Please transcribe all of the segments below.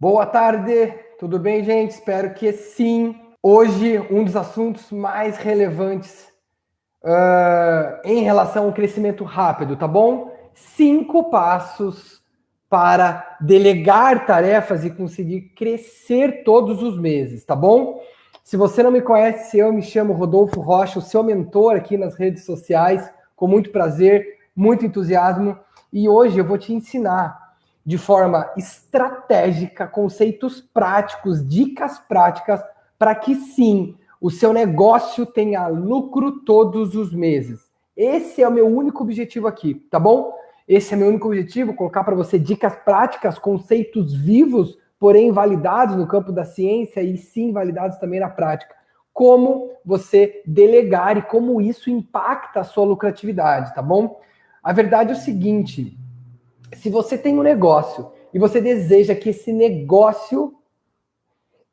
Boa tarde, tudo bem, gente? Espero que sim. Hoje, um dos assuntos mais relevantes em relação ao crescimento rápido, tá bom? 5 passos para delegar tarefas e conseguir crescer todos os meses, tá bom? Se você não me conhece, eu me chamo Rodolfo Rocha, o seu mentor aqui nas redes sociais, com muito prazer, muito entusiasmo, e hoje eu vou te ensinar de forma estratégica, conceitos práticos, dicas práticas, para que sim, o seu negócio tenha lucro todos os meses. Esse é o meu único objetivo aqui, tá bom? Esse é meu único objetivo, colocar para você dicas práticas, conceitos vivos, porém validados no campo da ciência e sim validados também na prática. Como você delegar e como isso impacta a sua lucratividade, tá bom? A verdade é o seguinte: se você tem um negócio e você deseja que esse negócio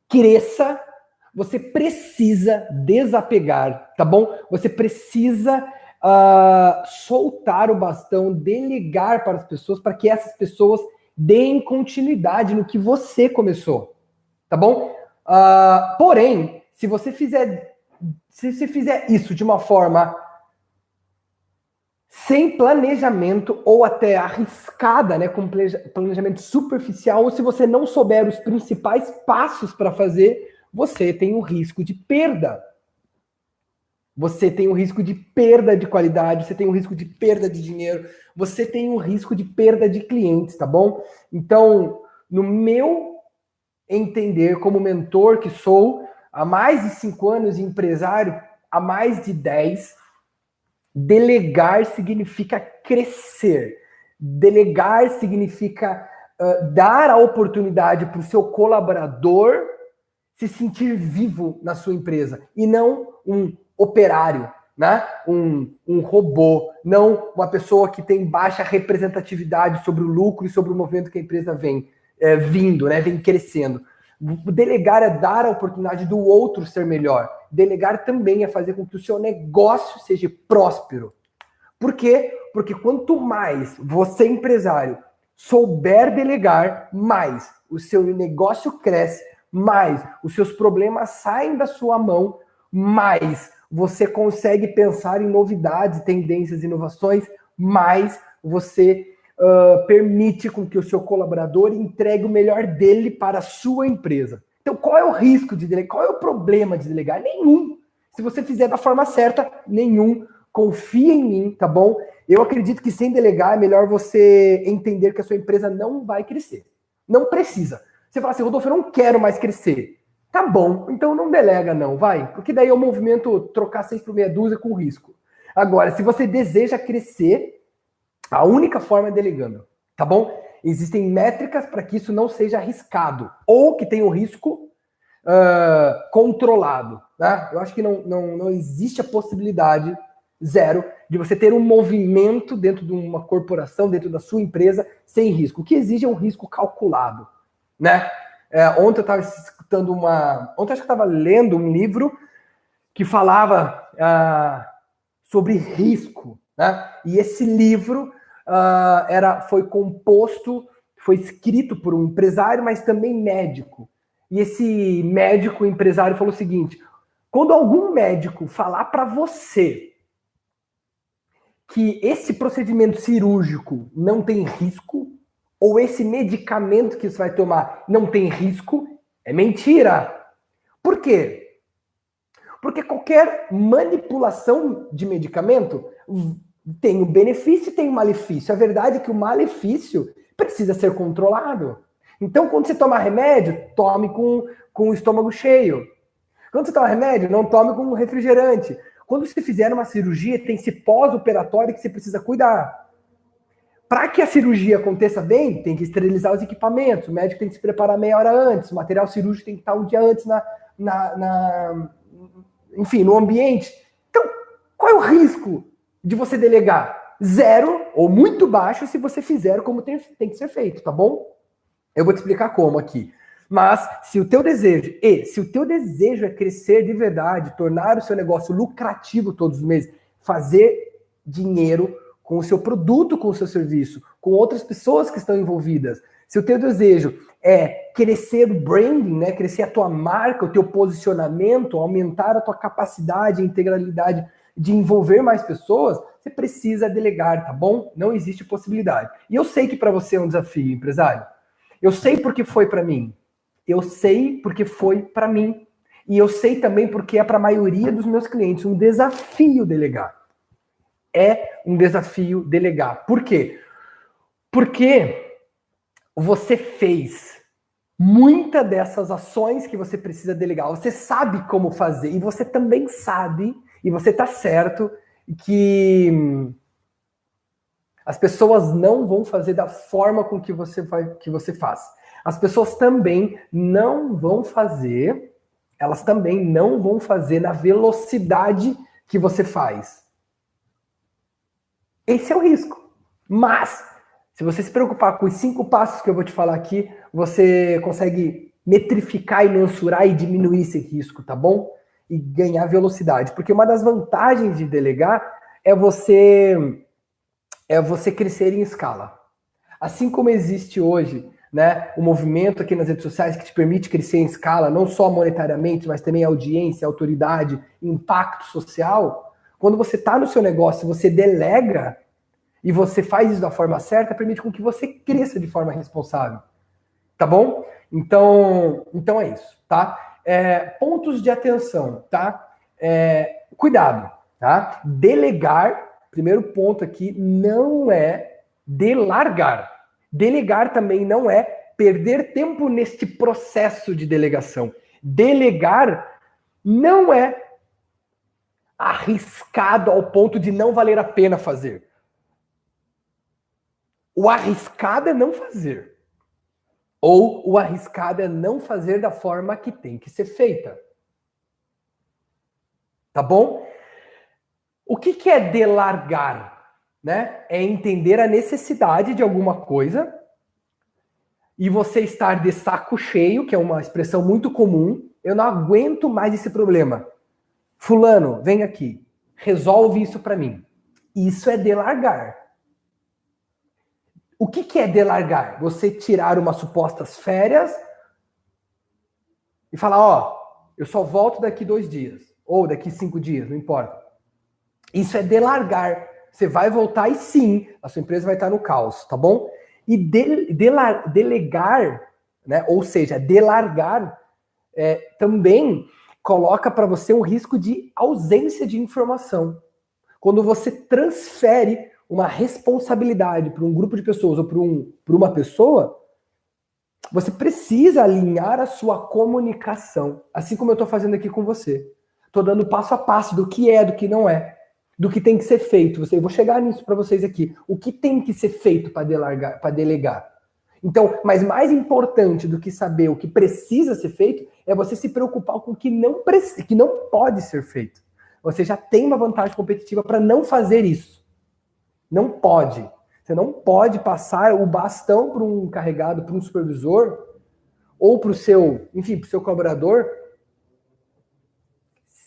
cresça, você precisa desapegar, tá bom? Você precisa soltar o bastão, delegar para as pessoas, para que essas pessoas deem continuidade no que você começou, tá bom? Porém, se você fizer isso de uma forma sem planejamento ou até arriscada, né, com planejamento superficial, ou se você não souber os principais passos para fazer, você tem um risco de perda. Você tem um risco de perda de qualidade, você tem um risco de perda de dinheiro, você tem um risco de perda de clientes, tá bom? Então, no meu entender, como mentor que sou, há mais de 5 anos e empresário há mais de 10, delegar significa crescer. Delegar significa dar a oportunidade para o seu colaborador se sentir vivo na sua empresa e não um operário, né? Um robô, não uma pessoa que tem baixa representatividade sobre o lucro e sobre o movimento que a empresa vem vindo, né? Vem crescendo. Delegar é dar a oportunidade do outro ser melhor. Delegar também é fazer com que o seu negócio seja próspero. Por quê? Porque quanto mais você, empresário, souber delegar, mais o seu negócio cresce, mais os seus problemas saem da sua mão, mais você consegue pensar em novidades, tendências, inovações, mais você permite com que o seu colaborador entregue o melhor dele para a sua empresa. Então, qual é o risco de delegar? Qual é o problema de delegar? Nenhum. Se você fizer da forma certa, nenhum. Confia em mim, tá bom? Eu acredito que sem delegar é melhor você entender que a sua empresa não vai crescer. Não precisa. Você fala assim, Rodolfo, eu não quero mais crescer. Tá bom, então não delega não, vai. Porque daí é o movimento trocar 6 por meia dúzia com risco. Agora, se você deseja crescer, a única forma é delegando, tá bom? Existem métricas para que isso não seja arriscado ou que tenha um risco controlado, né? Eu acho que não existe a possibilidade zero de você ter um movimento dentro de uma corporação, dentro da sua empresa, sem risco. O que exige é um risco calculado, né? Ontem eu estava escutando Ontem acho que eu estava lendo um livro que falava sobre risco, né? E esse livro foi escrito por um empresário, mas também médico. E esse médico empresário falou o seguinte: quando algum médico falar para você que esse procedimento cirúrgico não tem risco, ou esse medicamento que você vai tomar não tem risco, é mentira. Por quê? Porque qualquer manipulação de medicamento tem um benefício e tem um malefício. A verdade é que o malefício precisa ser controlado. Então, quando você toma remédio, tome com o estômago cheio. Quando você toma remédio, não tome com refrigerante. Quando você fizer uma cirurgia, tem esse pós-operatório que você precisa cuidar. Para que a cirurgia aconteça bem, tem que esterilizar os equipamentos, o médico tem que se preparar meia hora antes, o material cirúrgico tem que estar um dia antes enfim, no ambiente. Então, qual é o risco de você delegar? Zero ou muito baixo se você fizer como tem que ser feito, tá bom? Eu vou te explicar como aqui. Mas se o teu desejo é crescer de verdade, tornar o seu negócio lucrativo todos os meses, fazer dinheiro com o seu produto, com o seu serviço, com outras pessoas que estão envolvidas, Se o teu desejo é crescer o branding, né, crescer a tua marca, o teu posicionamento, aumentar a tua capacidade e integralidade de envolver mais pessoas, você precisa delegar, tá bom? Não existe possibilidade. E eu sei que para você é um desafio, empresário. Eu sei porque foi para mim. Eu sei porque foi para mim. E eu sei também porque é para a maioria dos meus clientes um desafio delegar. É um desafio delegar. Por quê? Porque você fez muita dessas ações que você precisa delegar. Você sabe como fazer. E você também sabe, e você tá certo, que as pessoas não vão fazer da forma com que você faz. As pessoas também não vão fazer, elas também não vão fazer na velocidade que você faz. Esse é o risco. Mas, se você se preocupar com os 5 passos que eu vou te falar aqui, você consegue metrificar e mensurar e diminuir esse risco, tá bom? E ganhar velocidade. Porque uma das vantagens de delegar é você crescer em escala. Assim como existe hoje, né, o movimento aqui nas redes sociais que te permite crescer em escala, não só monetariamente, mas também audiência, autoridade, impacto social. Quando você está no seu negócio, você delega e você faz isso da forma certa, permite com que você cresça de forma responsável. Tá bom? Então é isso, tá? Pontos de atenção, tá? Cuidado, tá? Delegar, primeiro ponto aqui, não é delargar. Delegar também não é perder tempo neste processo de delegação. Delegar não é arriscado ao ponto de não valer a pena fazer. O arriscado é não fazer. Ou o arriscado é não fazer da forma que tem que ser feita. Tá bom? O que é delargar? Né? É entender a necessidade de alguma coisa e você estar de saco cheio, que é uma expressão muito comum. Eu não aguento mais esse problema. Fulano, vem aqui. Resolve isso para mim. Isso é delargar. O que é delargar? Você tirar umas supostas férias e falar, ó, eu só volto daqui 2 dias. Ou daqui 5 dias, não importa. Isso é delargar. Você vai voltar e sim, a sua empresa vai estar no caos, tá bom? E delegar, né, ou seja, delargar, também coloca para você um risco de ausência de informação. Quando você transfere uma responsabilidade para um grupo de pessoas ou para uma pessoa, você precisa alinhar a sua comunicação, assim como eu estou fazendo aqui com você. Estou dando passo a passo do que é, do que não é, do que tem que ser feito. Eu vou chegar nisso para vocês aqui. O que tem que ser feito para delegar? Então, mas mais importante do que saber o que precisa ser feito é você se preocupar com o que não pode ser feito. Você já tem uma vantagem competitiva para não fazer isso. Não pode. Você não pode passar o bastão para um encarregado, para um supervisor, ou para o seu, enfim, para o seu colaborador,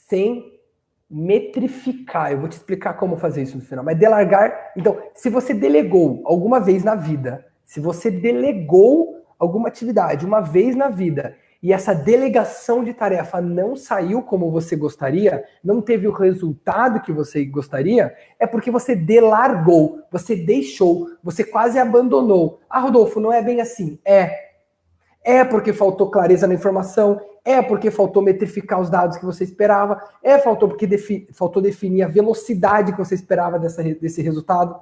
sem metrificar. Eu vou te explicar como fazer isso no final. Mas delargar, então, se você delegou alguma vez na vida, se você delegou alguma atividade uma vez na vida, e essa delegação de tarefa não saiu como você gostaria, não teve o resultado que você gostaria, é porque você delargou, você deixou, você quase abandonou. Ah, Rodolfo, não é bem assim. É porque faltou clareza na informação, é porque faltou metrificar os dados que você esperava, faltou definir a velocidade que você esperava desse resultado.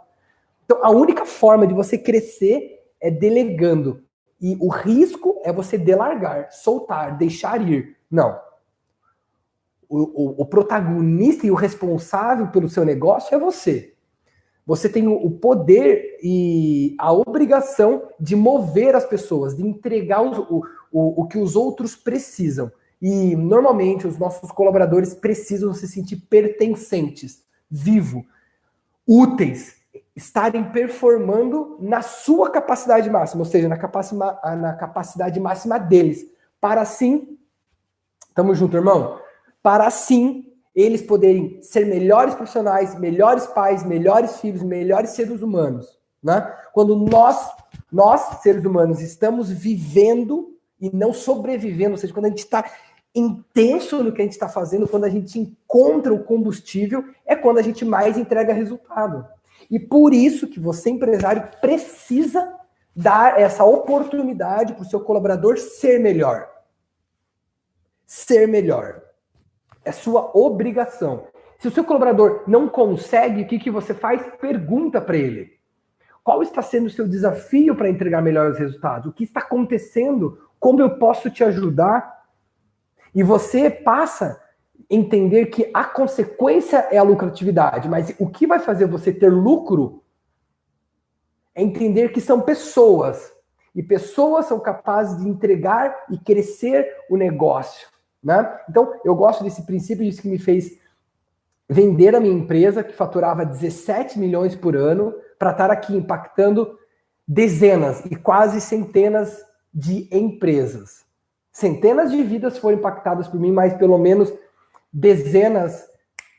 Então, a única forma de você crescer é delegando. E o risco é você delargar, soltar, deixar ir. Não. O protagonista e o responsável pelo seu negócio é você. Você tem o poder e a obrigação de mover as pessoas, de entregar o que os outros precisam. E, normalmente, os nossos colaboradores precisam se sentir pertencentes, vivos, úteis, estarem performando na sua capacidade máxima, ou seja, na capacidade máxima deles, para assim, tamo junto, irmão? Para assim, eles poderem ser melhores profissionais, melhores pais, melhores filhos, melhores seres humanos, né? Quando nós Nós, seres humanos, estamos vivendo e não sobrevivendo, ou seja, quando a gente está intenso no que a gente está fazendo, quando a gente encontra o combustível, é quando a gente mais entrega resultado. E por isso que você, empresário, precisa dar essa oportunidade para o seu colaborador ser melhor. Ser melhor. É sua obrigação. Se o seu colaborador não consegue, o que você faz? Pergunta para ele. Qual está sendo o seu desafio para entregar melhores resultados? O que está acontecendo? Como eu posso te ajudar? E você passa a entender que a consequência é a lucratividade, mas o que vai fazer você ter lucro é entender que são pessoas. E pessoas são capazes de entregar e crescer o negócio. Né? Então, eu gosto desse princípio, disso que me fez vender a minha empresa, que faturava 17 milhões por ano, para estar aqui impactando dezenas e quase centenas de empresas. Centenas de vidas foram impactadas por mim, mas pelo menos dezenas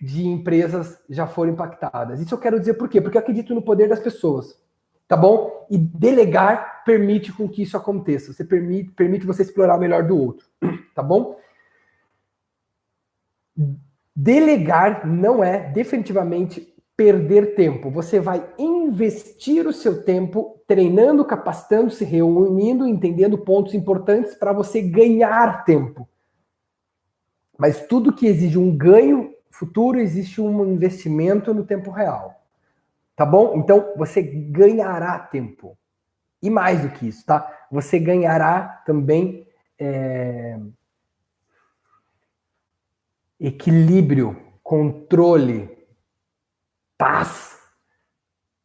de empresas já foram impactadas. Isso eu quero dizer por quê? Porque eu acredito no poder das pessoas, tá bom? E delegar permite com que isso aconteça. Você permite você explorar o melhor do outro, tá bom? Delegar não é definitivamente perder tempo. Você vai investir o seu tempo treinando, capacitando, se reunindo, entendendo pontos importantes para você ganhar tempo. Mas tudo que exige um ganho futuro, existe um investimento no tempo real. Tá bom? Então, você ganhará tempo. E mais do que isso, tá? Você ganhará também equilíbrio, controle, paz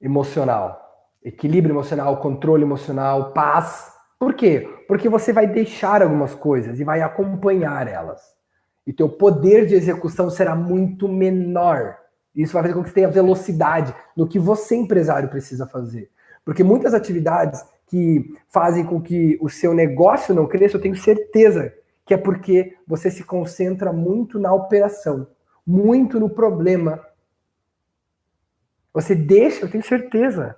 emocional. Equilíbrio emocional, controle emocional, paz. Por quê? Porque você vai deixar algumas coisas e vai acompanhar elas. E teu poder de execução será muito menor. Isso vai fazer com que você tenha velocidade no que você, empresário, precisa fazer. Porque muitas atividades que fazem com que o seu negócio não cresça, eu tenho certeza que é porque você se concentra muito na operação, muito no problema. Você deixa, eu tenho certeza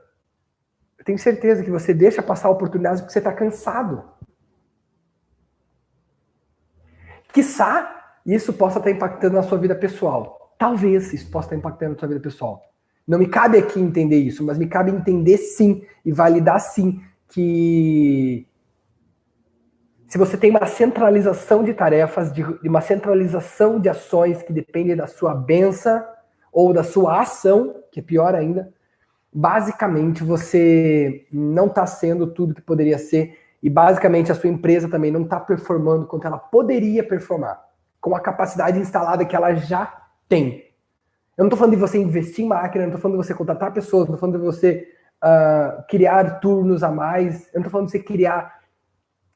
que você deixa passar oportunidades porque você está cansado. Quiçá isso possa estar impactando na sua vida pessoal. Talvez isso possa estar impactando na sua vida pessoal. Não me cabe aqui entender isso, mas me cabe entender sim e validar sim que se você tem uma centralização de tarefas, de uma centralização de ações que dependem da sua benção ou da sua ação, que é pior ainda, basicamente você não está sendo tudo que poderia ser e basicamente a sua empresa também não está performando quanto ela poderia performar, com a capacidade instalada que ela já tem. Eu não estou falando de você investir em máquina, eu não estou falando de você contratar pessoas, não estou falando de você criar turnos a mais, eu não estou falando de você criar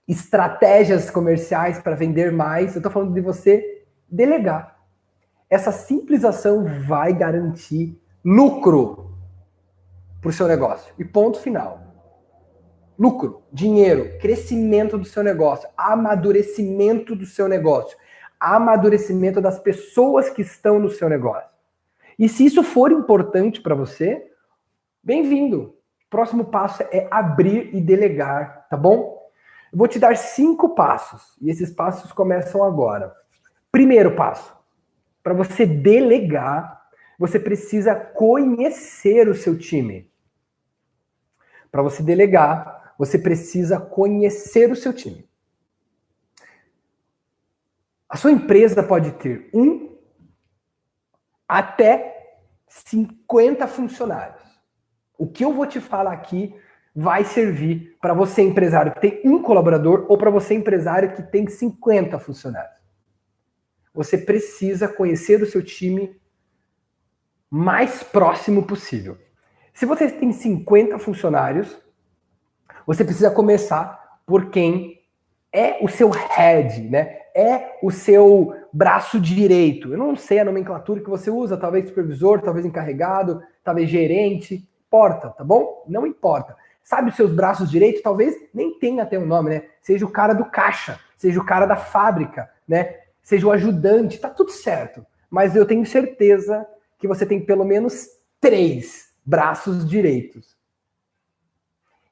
estratégias comerciais para vender mais, eu estou falando de você delegar. Essa simples ação vai garantir lucro para o seu negócio. E ponto final. Lucro, dinheiro, crescimento do seu negócio, amadurecimento do seu negócio, amadurecimento das pessoas que estão no seu negócio. E se isso for importante para você, bem-vindo. Próximo passo é abrir e delegar, tá bom? Eu vou te dar 5 passos, e esses passos começam agora. Primeiro passo, para você delegar, você precisa conhecer o seu time. Para você delegar, você precisa conhecer o seu time. A sua empresa pode ter 1 até 50 funcionários. O que eu vou te falar aqui vai servir para você, empresário que tem 1 colaborador ou para você, empresário que tem 50 funcionários. Você precisa conhecer o seu time mais próximo possível. Se você tem 50 funcionários, você precisa começar por quem é o seu head, né? É o seu braço direito. Eu não sei a nomenclatura que você usa, talvez supervisor, talvez encarregado, talvez gerente, importa, tá bom? Não importa. Sabe os seus braços direitos? Talvez nem tenha até um nome, né? Seja o cara do caixa, seja o cara da fábrica, né? Seja o ajudante, tá tudo certo. Mas eu tenho certeza que você tem pelo menos 3 braços direitos.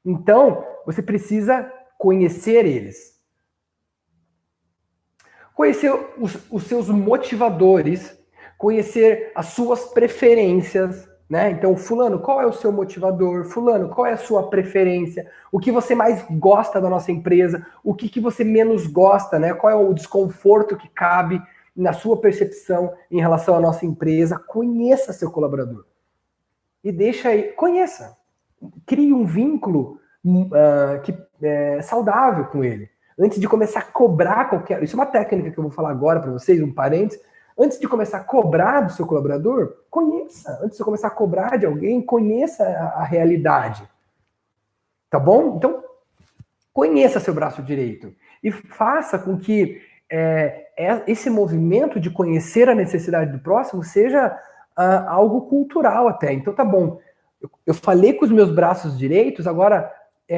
Então, você precisa conhecer eles. Conhecer os seus motivadores, conhecer as suas preferências, né? Então, fulano, qual é o seu motivador? Fulano, qual é a sua preferência? O que você mais gosta da nossa empresa? O que você menos gosta, né? Qual é o desconforto que cabe na sua percepção em relação à nossa empresa? Conheça seu colaborador. E deixa aí, conheça. Crie um vínculo saudável com ele. Antes de começar a cobrar qualquer... Isso é uma técnica que eu vou falar agora para vocês, um parênteses. Antes de começar a cobrar do seu colaborador, conheça. Antes de começar a cobrar de alguém, conheça a realidade. Tá bom? Então, conheça seu braço direito. E faça com que esse movimento de conhecer a necessidade do próximo seja algo cultural até. Então, tá bom. Eu falei com os meus braços direitos, agora,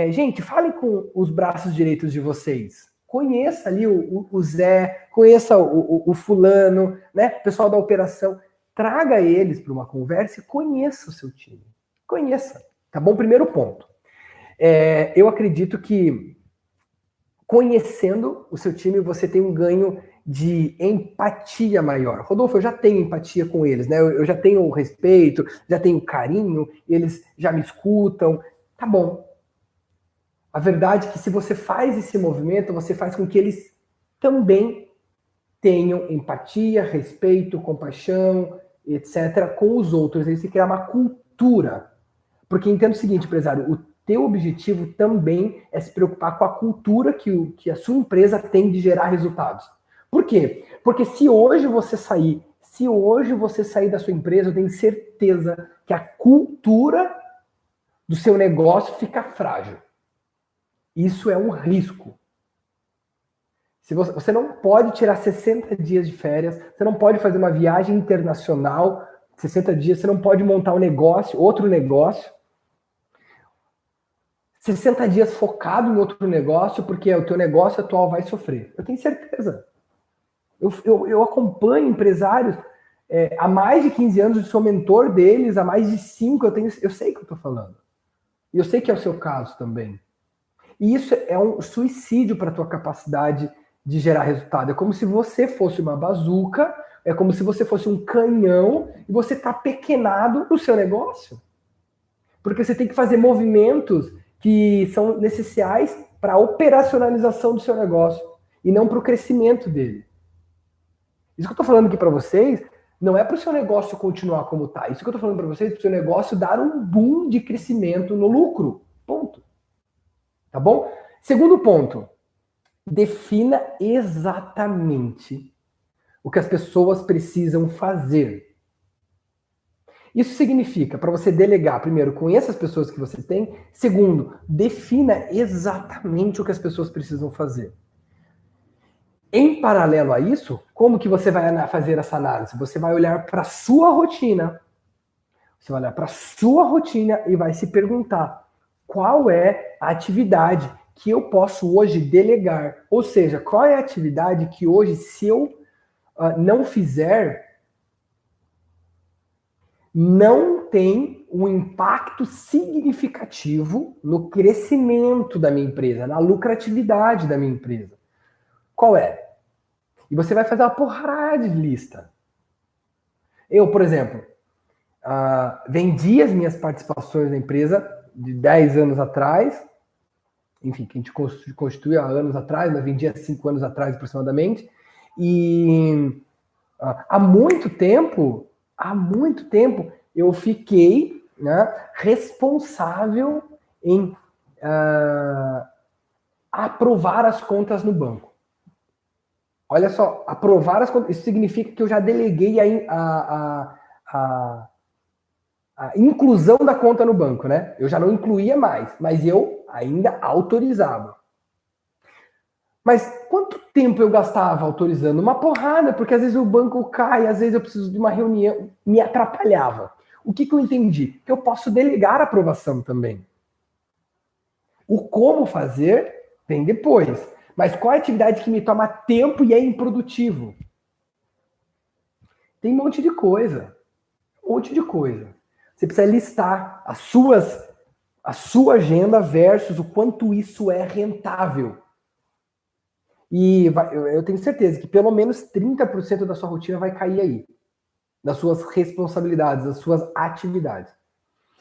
gente, falem com os braços direitos de vocês. Conheça ali o Zé, conheça o fulano, né? O pessoal da operação. Traga eles para uma conversa e conheça o seu time. Conheça. Tá bom? Primeiro ponto. Eu acredito que conhecendo o seu time, você tem um ganho de empatia maior. Rodolfo, eu já tenho empatia com eles, né? Eu já tenho respeito, já tenho carinho, eles já me escutam. Tá bom. A verdade é que se você faz esse movimento, você faz com que eles também tenham empatia, respeito, compaixão, etc., com os outros. Eles têm que criar uma cultura. Porque entenda o seguinte, empresário, o teu objetivo também é se preocupar com a cultura que a sua empresa tem de gerar resultados. Por quê? Porque se hoje você sair da sua empresa, eu tenho certeza que a cultura do seu negócio fica frágil. Isso é um risco. Você não pode tirar 60 dias de férias, você não pode fazer uma viagem internacional, 60 dias, você não pode montar um negócio, outro negócio, 60 dias focado em outro negócio, porque o teu negócio atual vai sofrer. Eu tenho certeza. Eu acompanho empresários há mais de 15 anos, eu sou mentor deles, há mais de 5, eu sei o que eu estou falando. E eu sei que é o seu caso também. E isso é um suicídio para a tua capacidade de gerar resultado. É como se você fosse uma bazuca, é como se você fosse um canhão e você está pequenado no seu negócio. Porque você tem que fazer movimentos que são necessários para a operacionalização do seu negócio e não para o crescimento dele. Isso que eu estou falando aqui para vocês não é para o seu negócio continuar como está. Isso que eu estou falando para vocês é para o seu negócio dar um boom de crescimento no lucro. Ponto. Tá bom? Segundo ponto, defina exatamente o que as pessoas precisam fazer. Isso significa, para você delegar, primeiro, conheça as pessoas que você tem. Segundo, defina exatamente o que as pessoas precisam fazer. Em paralelo a isso, como que você vai fazer essa análise? Você vai olhar para a sua rotina. Você vai olhar para a sua rotina e vai se perguntar qual é a atividade que eu posso hoje delegar. Ou seja, qual é a atividade que hoje, se eu não fizer, não tem um impacto significativo no crescimento da minha empresa, na lucratividade da minha empresa. Qual é? E você vai fazer uma porrada de lista. Eu, por exemplo, vendi as minhas participações na empresa de 10 anos atrás, enfim, que a gente constituiu há anos atrás, mas vendi há 5 anos atrás aproximadamente, e há muito tempo, eu fiquei, né, responsável em aprovar as contas no banco. Olha só, aprovar as contas, isso significa que eu já deleguei a inclusão da conta no banco, né? Eu já não incluía mais, mas eu ainda autorizava. Mas quanto tempo eu gastava autorizando? Uma porrada, porque às vezes o banco cai, às vezes eu preciso de uma reunião, me atrapalhava. O que eu entendi? Que eu posso delegar a aprovação também. O como fazer vem depois. Mas qual é a atividade que me toma tempo e é improdutivo? Tem um monte de coisa. Um monte de coisa. Você precisa listar as suas A sua agenda versus o quanto isso é rentável. E eu tenho certeza que pelo menos 30% da sua rotina vai cair aí. Das suas responsabilidades, das suas atividades.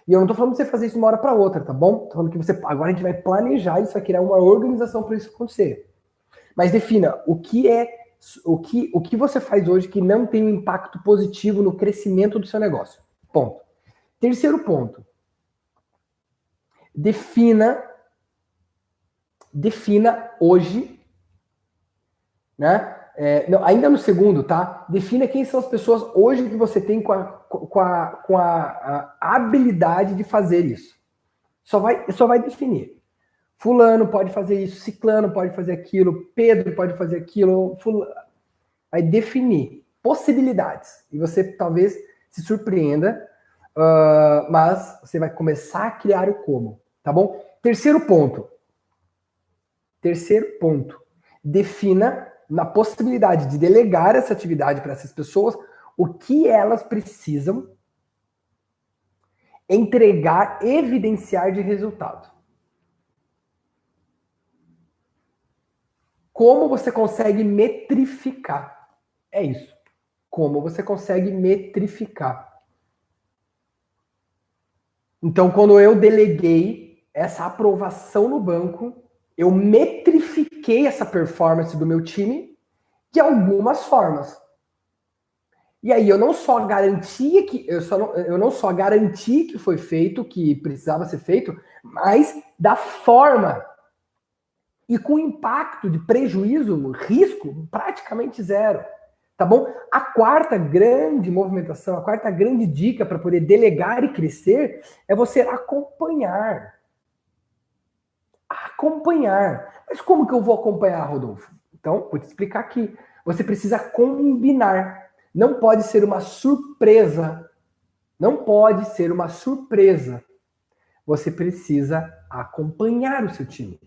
E eu não tô falando de você fazer isso de uma hora para outra, tá bom? Tô falando que agora a gente vai planejar isso, vai criar uma organização para isso acontecer. Mas defina o que você faz hoje que não tem um impacto positivo no crescimento do seu negócio. Ponto. Terceiro ponto. Defina hoje, né? Não, ainda no segundo, tá? Defina quem são as pessoas hoje que você tem com a habilidade de fazer isso. Só vai definir. Fulano pode fazer isso, Ciclano pode fazer aquilo, Pedro pode fazer aquilo, vai definir possibilidades. E você talvez se surpreenda, mas você vai começar a criar o como, tá bom? Terceiro ponto. Defina na possibilidade de delegar essa atividade para essas pessoas o que elas precisam entregar, evidenciar de resultado. Como você consegue metrificar? É isso. Como você consegue metrificar? Então, quando eu deleguei essa aprovação no banco, eu metrifiquei essa performance do meu time de algumas formas. E aí eu não só garantia que eu não só garanti que foi feito, que precisava ser feito, mas da forma. E com impacto de prejuízo, risco, praticamente zero. Tá bom? A quarta grande movimentação, a quarta grande dica para poder delegar e crescer é você acompanhar. Acompanhar. Mas como que eu vou acompanhar, Rodolfo? Então, vou te explicar aqui. Você precisa combinar. Não pode ser uma surpresa. Não pode ser uma surpresa. Você precisa acompanhar o seu time.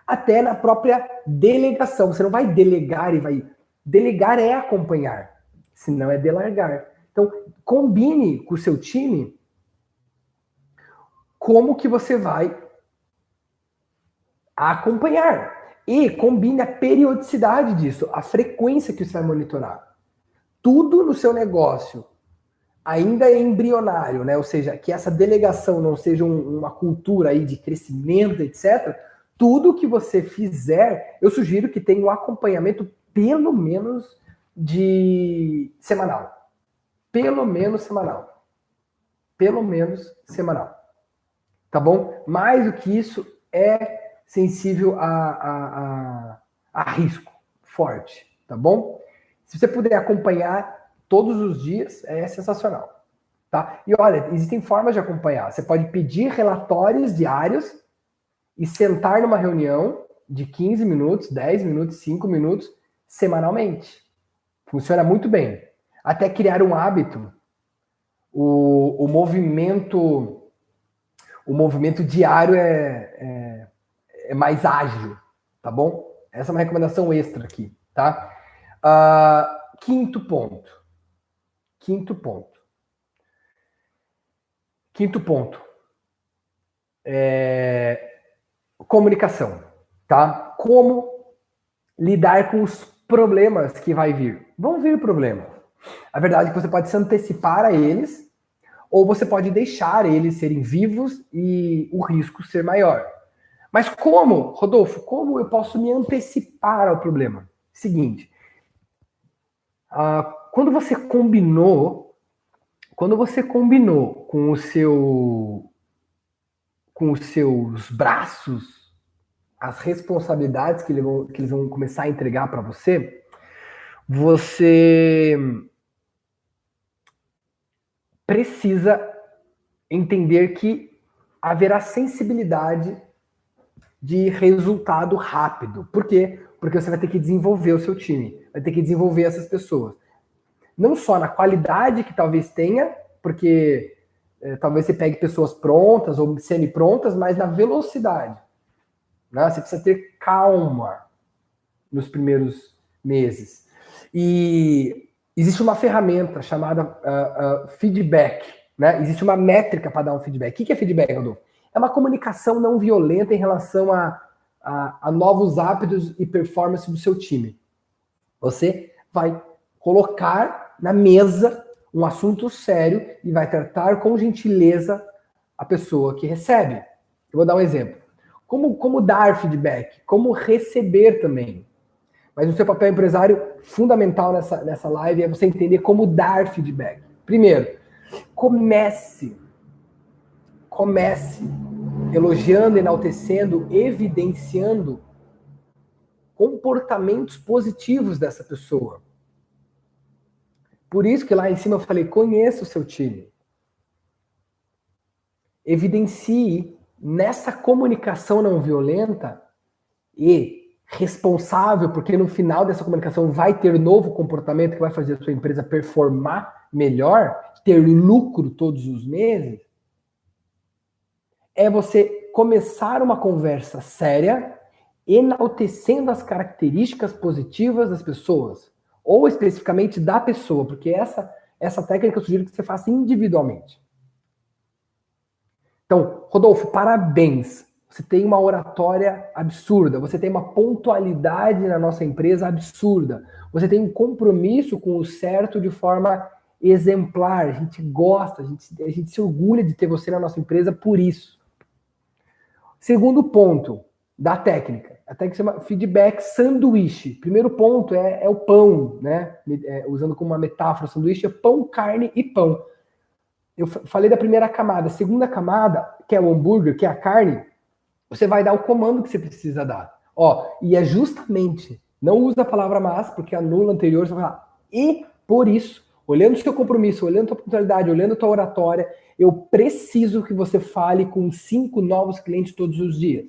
Até na própria delegação. Você não vai delegar e vai... Delegar é acompanhar, senão é delargar. Então, combine com o seu time como que você vai acompanhar. E combine a periodicidade disso, a frequência que você vai monitorar. Tudo no seu negócio ainda é embrionário, né? Ou seja, que essa delegação não seja uma cultura aí de crescimento, etc., tudo que você fizer, eu sugiro que tenha um acompanhamento pelo menos de semanal. Pelo menos semanal. Pelo menos semanal. Tá bom? Mais do que isso, é sensível a risco forte. Tá bom? Se você puder acompanhar todos os dias, é sensacional. Tá? E olha, existem formas de acompanhar. Você pode pedir relatórios diários e sentar numa reunião de 15 minutos, 10 minutos, 5 minutos, semanalmente. Funciona muito bem. Até criar um hábito, o movimento diário é mais ágil, tá bom? Essa é uma recomendação extra aqui, tá? Quinto ponto. Comunicação, tá? Como lidar com os problemas que vai vir. Vão vir problemas. A verdade é que você pode se antecipar a eles, ou você pode deixar eles serem vivos e o risco ser maior. Mas como, Rodolfo, como eu posso me antecipar ao problema? Seguinte, quando você combinou com os seus braços as responsabilidades que eles vão começar a entregar para você, você precisa entender que haverá sensibilidade de resultado rápido. Por quê? Porque você vai ter que desenvolver o seu time, vai ter que desenvolver essas pessoas. Não só na qualidade que talvez tenha, porque talvez você pegue pessoas prontas ou semi-prontas, mas na velocidade. Né? Você precisa ter calma nos primeiros meses. E existe uma ferramenta chamada feedback. Né? Existe uma métrica para dar um feedback. O que é feedback, Rodolfo? É uma comunicação não violenta em relação a novos hábitos e performance do seu time. Você vai colocar na mesa um assunto sério e vai tratar com gentileza a pessoa que recebe. Eu vou dar um exemplo. Como dar feedback? Como receber também? Mas o seu papel empresário fundamental nessa live é você entender como dar feedback. Primeiro, comece elogiando, enaltecendo, evidenciando comportamentos positivos dessa pessoa. Por isso que lá em cima eu falei, conheça o seu time. Evidencie nessa comunicação não violenta e responsável, porque no final dessa comunicação vai ter novo comportamento que vai fazer a sua empresa performar melhor, ter lucro todos os meses, é você começar uma conversa séria, enaltecendo as características positivas das pessoas, ou especificamente da pessoa, porque essa técnica eu sugiro que você faça individualmente. Então, Rodolfo, parabéns. Você tem uma oratória absurda, você tem uma pontualidade na nossa empresa absurda, você tem um compromisso com o certo de forma exemplar, a gente gosta, a gente se orgulha de ter você na nossa empresa por isso. Segundo ponto da técnica, a técnica chama feedback sanduíche. Primeiro ponto é o pão, né? Usando como uma metáfora, sanduíche é pão, carne e pão. Eu falei da primeira camada. A segunda camada, que é o hambúrguer, que é a carne, você vai dar o comando que você precisa dar. E é justamente, não usa a palavra mas, porque anula anterior, você vai falar, e por isso, olhando o seu compromisso, olhando a tua pontualidade, olhando a tua oratória, eu preciso que você fale com 5 novos clientes todos os dias.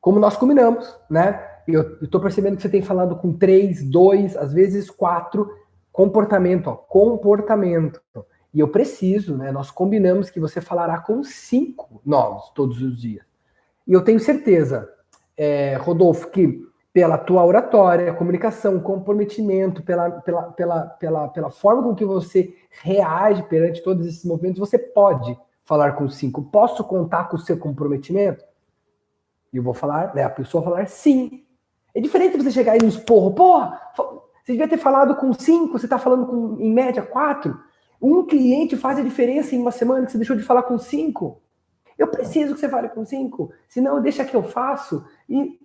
Como nós combinamos, né? Eu estou percebendo que você tem falado com 3, 2, às vezes 4, comportamento. E eu preciso, né? Nós combinamos que você falará com 5 novos todos os dias. E eu tenho certeza, Rodolfo, que pela tua oratória, comunicação, comprometimento, pela forma com que você reage perante todos esses movimentos, você pode falar com 5. Posso contar com o seu comprometimento? E eu vou falar, né? A pessoa falar sim. É diferente você chegar aí nos porra, você devia ter falado com 5, você está falando com, em média, 4. Um cliente faz a diferença em uma semana que você deixou de falar com 5. Eu preciso que você fale com 5, senão deixa que eu faço. E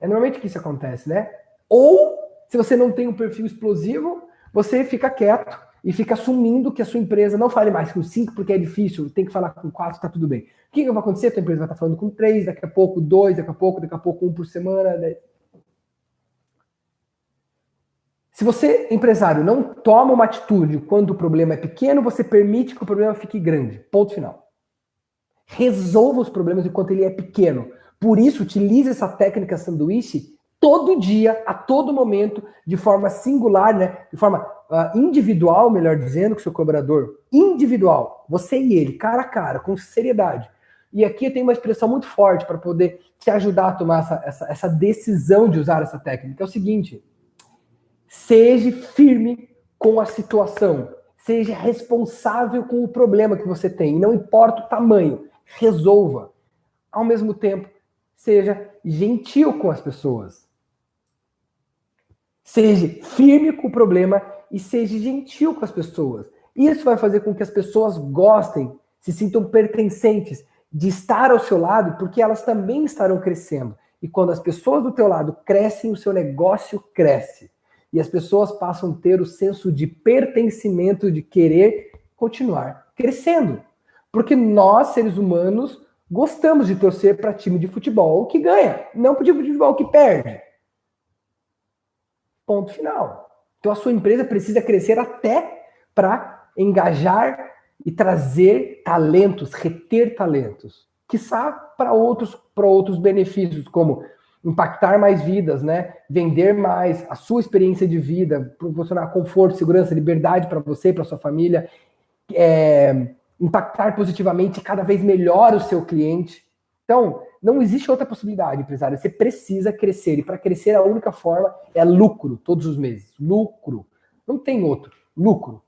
é normalmente que isso acontece, né? Ou, se você não tem um perfil explosivo, você fica quieto e fica assumindo que a sua empresa não fale mais com 5 porque é difícil, tem que falar com 4, tá tudo bem. O que vai acontecer? A tua empresa vai estar falando com 3, daqui a pouco 2, daqui a pouco 1 por semana. Se você, empresário, não toma uma atitude quando o problema é pequeno, você permite que o problema fique grande. Ponto final. Resolva os problemas enquanto ele é pequeno. Por isso, utilize essa técnica sanduíche todo dia, a todo momento, de forma singular, né? De forma individual, melhor dizendo, com o seu colaborador. Individual. Você e ele, cara a cara, com seriedade. E aqui eu tenho uma expressão muito forte para poder te ajudar a tomar essa decisão de usar essa técnica. É o seguinte: seja firme com a situação. Seja responsável com o problema que você tem. Não importa o tamanho. Resolva. Ao mesmo tempo, seja gentil com as pessoas. Seja firme com o problema e seja gentil com as pessoas. Isso vai fazer com que as pessoas gostem, se sintam pertencentes de estar ao seu lado, porque elas também estarão crescendo. E quando as pessoas do teu lado crescem, o seu negócio cresce. E as pessoas passam a ter o senso de pertencimento, de querer continuar crescendo. Porque nós, seres humanos, gostamos de torcer para time de futebol que ganha, não para time de futebol que perde. Ponto final. Então a sua empresa precisa crescer até para engajar e trazer talentos, reter talentos. Quiçá para outros benefícios, como impactar mais vidas, né? Vender mais, a sua experiência de vida, proporcionar conforto, segurança, liberdade para você e para sua família, impactar positivamente cada vez melhor o seu cliente. Então, não existe outra possibilidade, empresário. Você precisa crescer. E para crescer, a única forma é lucro todos os meses. Lucro. Não tem outro. Lucro.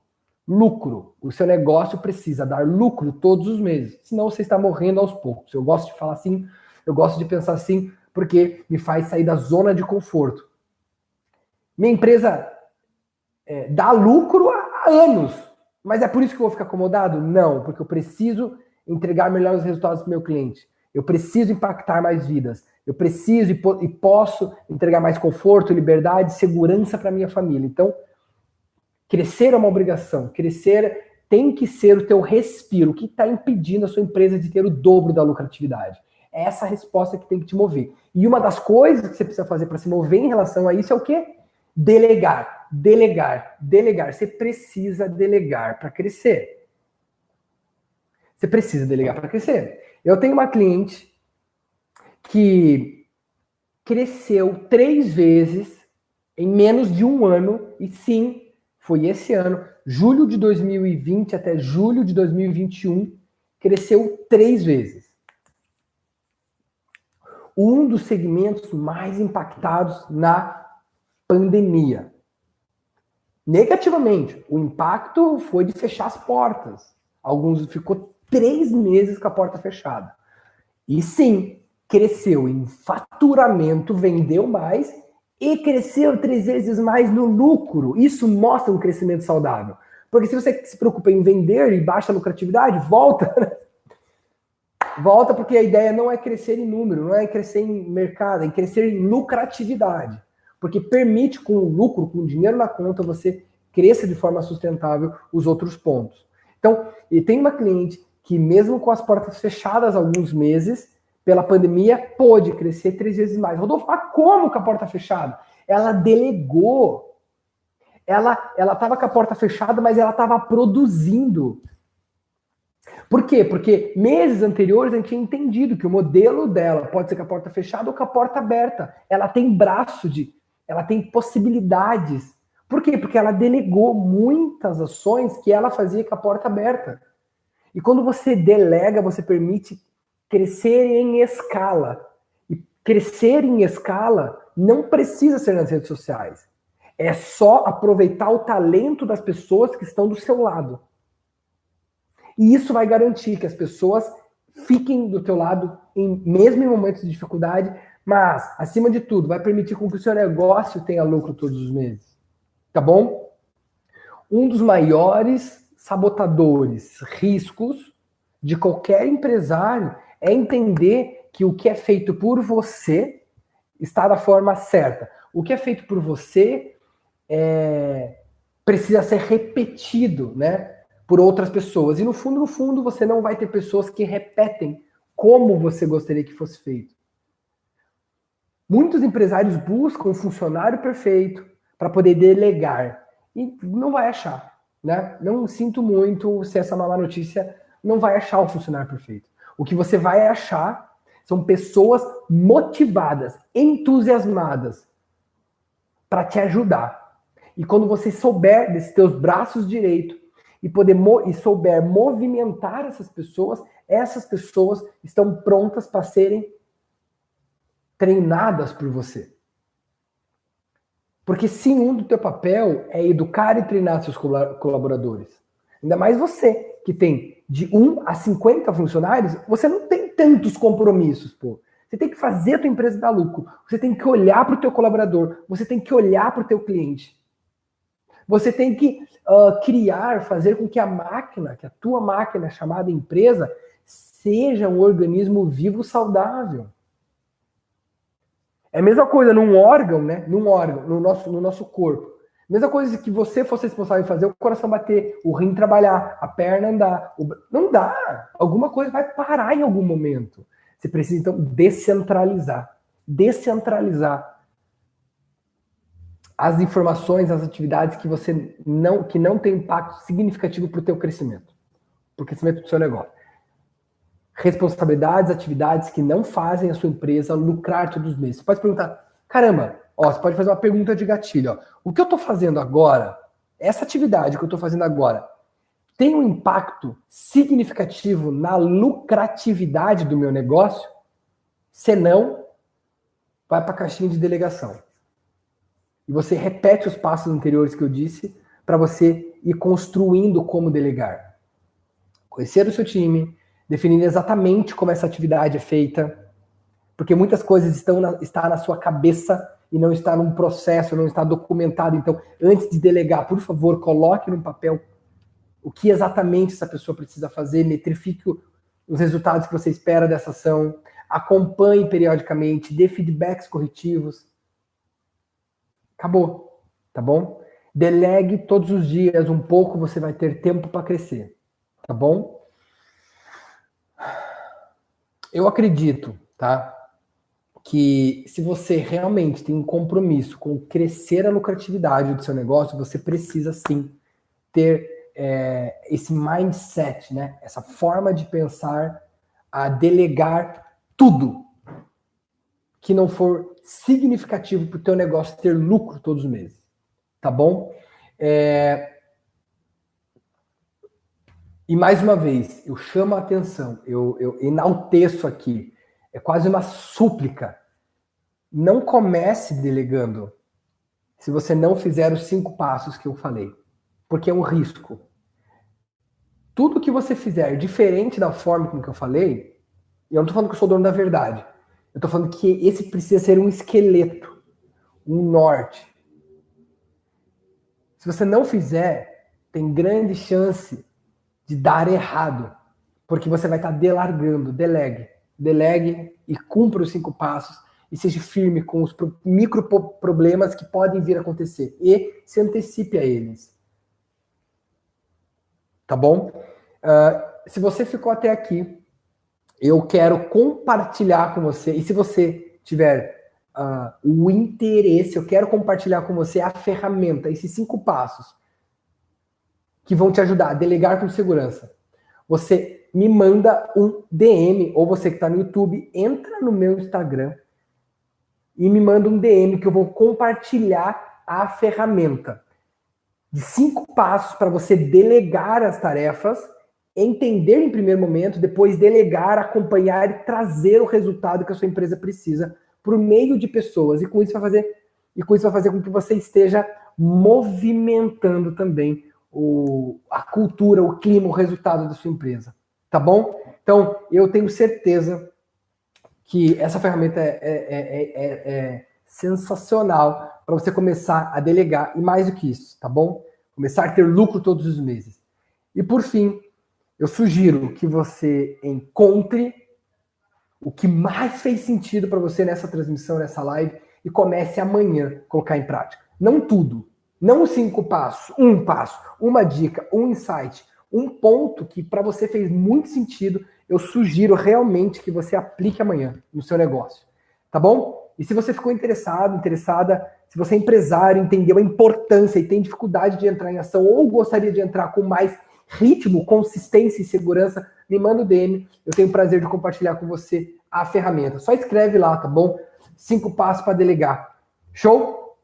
Lucro. O seu negócio precisa dar lucro todos os meses. Senão você está morrendo aos poucos. Eu gosto de falar assim, eu gosto de pensar assim, porque me faz sair da zona de conforto. Minha empresa dá lucro há anos. Mas é por isso que eu vou ficar acomodado? Não, porque eu preciso entregar melhores resultados para o meu cliente. Eu preciso impactar mais vidas. Eu preciso e posso entregar mais conforto, liberdade, segurança para minha família. Então, crescer é uma obrigação. Crescer tem que ser o teu respiro. O que está impedindo a sua empresa de ter o dobro da lucratividade? É essa resposta que tem que te mover. E uma das coisas que você precisa fazer para se mover em relação a isso é o quê? Delegar, delegar, delegar. Você precisa delegar para crescer. Você precisa delegar para crescer. Eu tenho uma cliente que cresceu 3 vezes em menos de um ano, e sim, foi esse ano, julho de 2020 até julho de 2021, cresceu 3 vezes. Um dos segmentos mais impactados na pandemia. Negativamente, o impacto foi de fechar as portas. Alguns ficou 3 meses com a porta fechada. E sim, cresceu em faturamento, vendeu mais e cresceu 3 vezes mais no lucro. Isso mostra um crescimento saudável. Porque se você se preocupa em vender e baixa a lucratividade, volta. Volta, porque a ideia não é crescer em número, não é crescer em mercado, é crescer em lucratividade. Porque permite, com o lucro, com o dinheiro na conta, você cresça de forma sustentável os outros pontos. Então, e tem uma cliente que, mesmo com as portas fechadas há alguns meses, pela pandemia, pôde crescer 3 vezes mais. Rodolfo, mas como com a porta fechada? Ela delegou. Ela estava com a porta fechada, mas ela estava produzindo. Por quê? Porque meses anteriores a gente tinha entendido que o modelo dela pode ser com a porta fechada ou com a porta aberta. Ela tem ela tem possibilidades. Por quê? Porque ela delegou muitas ações que ela fazia com a porta aberta. E quando você delega, você permite crescer em escala. E crescer em escala não precisa ser nas redes sociais. É só aproveitar o talento das pessoas que estão do seu lado. E isso vai garantir que as pessoas fiquem do teu lado, mesmo em momentos de dificuldade, mas, acima de tudo, vai permitir com que o seu negócio tenha lucro todos os meses. Tá bom? Um dos maiores sabotadores, riscos de qualquer empresário é entender que o que é feito por você está da forma certa. O que é feito por você precisa ser repetido, né? Por outras pessoas. E no fundo, você não vai ter pessoas que repetem como você gostaria que fosse feito. Muitos empresários buscam um funcionário perfeito para poder delegar. E não vai achar, né? Não sinto muito se essa é uma má notícia, não vai achar o funcionário perfeito. O que você vai achar são pessoas motivadas, entusiasmadas para te ajudar. E quando você souber desses teus braços direitos, e souber movimentar essas pessoas estão prontas para serem treinadas por você. Porque sim, um do teu papel é educar e treinar seus colaboradores. Ainda mais você, que tem de 1 a 50 funcionários, você não tem tantos compromissos, pô. Você tem que fazer a tua empresa dar lucro. Você tem que olhar para o teu colaborador. Você tem que olhar para o teu cliente. Você tem que fazer com que que a tua máquina chamada empresa, seja um organismo vivo saudável. É a mesma coisa num órgão, né? No nosso corpo. Mesma coisa que você fosse responsável em fazer o coração bater, o rim trabalhar, a perna andar. Não dá. Alguma coisa vai parar em algum momento. Você precisa, então, descentralizar. Descentralizar as informações, as atividades que não tem impacto significativo para o teu crescimento. Para o crescimento do seu negócio. Responsabilidades, atividades que não fazem a sua empresa lucrar todos os meses. Você pode perguntar, caramba, você pode fazer uma pergunta de gatilho. O que eu estou fazendo agora, essa atividade que eu estou fazendo agora, tem um impacto significativo na lucratividade do meu negócio? Se não, vai para a caixinha de delegação. E você repete os passos anteriores que eu disse para você ir construindo como delegar. Conhecer o seu time, definir exatamente como essa atividade é feita, porque muitas coisas estão na sua cabeça e não está num processo, não está documentado. Então, antes de delegar, por favor, coloque no papel o que exatamente essa pessoa precisa fazer, metrifique os resultados que você espera dessa ação, acompanhe periodicamente, dê feedbacks corretivos. Acabou, tá bom? Delegue todos os dias um pouco, você vai ter tempo para crescer, tá bom? Eu acredito, tá? Que se você realmente tem um compromisso com crescer a lucratividade do seu negócio, você precisa sim ter esse mindset, né? Essa forma de pensar a delegar tudo que não for significativo para o teu negócio ter lucro todos os meses, tá bom? E mais uma vez, eu chamo a atenção, eu enalteço aqui, é quase uma súplica. Não comece delegando se você não fizer os 5 passos que eu falei, porque é um risco. Tudo que você fizer diferente da forma como que eu falei, e eu não estou falando que eu sou dono da verdade, eu estou falando que esse precisa ser um esqueleto, um norte. Se você não fizer, tem grande chance de dar errado, porque você vai estar delargando. Delegue e cumpra os 5 passos e seja firme com os micro problemas que podem vir a acontecer e se antecipe a eles. Tá bom? Se você ficou até aqui, eu quero compartilhar com você, e se você tiver o interesse, eu quero compartilhar com você a ferramenta, esses 5 passos que vão te ajudar a delegar com segurança. Você me manda um DM, ou você que está no YouTube, entra no meu Instagram e me manda um DM que eu vou compartilhar a ferramenta de 5 passos para você delegar as tarefas, entender em primeiro momento, depois delegar, acompanhar e trazer o resultado que a sua empresa precisa por meio de pessoas. E com isso vai fazer com que você esteja movimentando também a cultura, o clima, o resultado da sua empresa. Tá bom? Então, eu tenho certeza que essa ferramenta é sensacional para você começar a delegar, e mais do que isso, tá bom? Começar a ter lucro todos os meses. E por fim, eu sugiro que você encontre o que mais fez sentido para você nessa transmissão, nessa live, e comece amanhã a colocar em prática. Não tudo, não os 5 passos, um passo, uma dica, um insight, um ponto que para você fez muito sentido, eu sugiro realmente que você aplique amanhã no seu negócio, tá bom? E se você ficou interessada, se você é empresário, entendeu a importância e tem dificuldade de entrar em ação ou gostaria de entrar com mais ritmo, consistência e segurança, me manda o DM, eu tenho o prazer de compartilhar com você a ferramenta. Só escreve lá, tá bom? 5 passos para delegar. Show?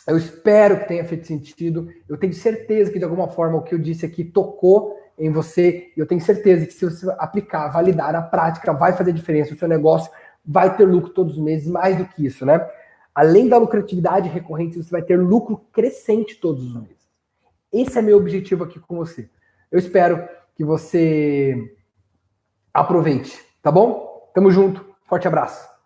Eu espero que tenha feito sentido. Eu tenho certeza que de alguma forma o que eu disse aqui tocou em você. E eu tenho certeza que se você aplicar, validar na prática, vai fazer diferença. O seu negócio vai ter lucro todos os meses, mais do que isso, né? Além da lucratividade recorrente, você vai ter lucro crescente todos os meses. Esse é meu objetivo aqui com você. Eu espero que você aproveite, tá bom? Tamo junto. Forte abraço.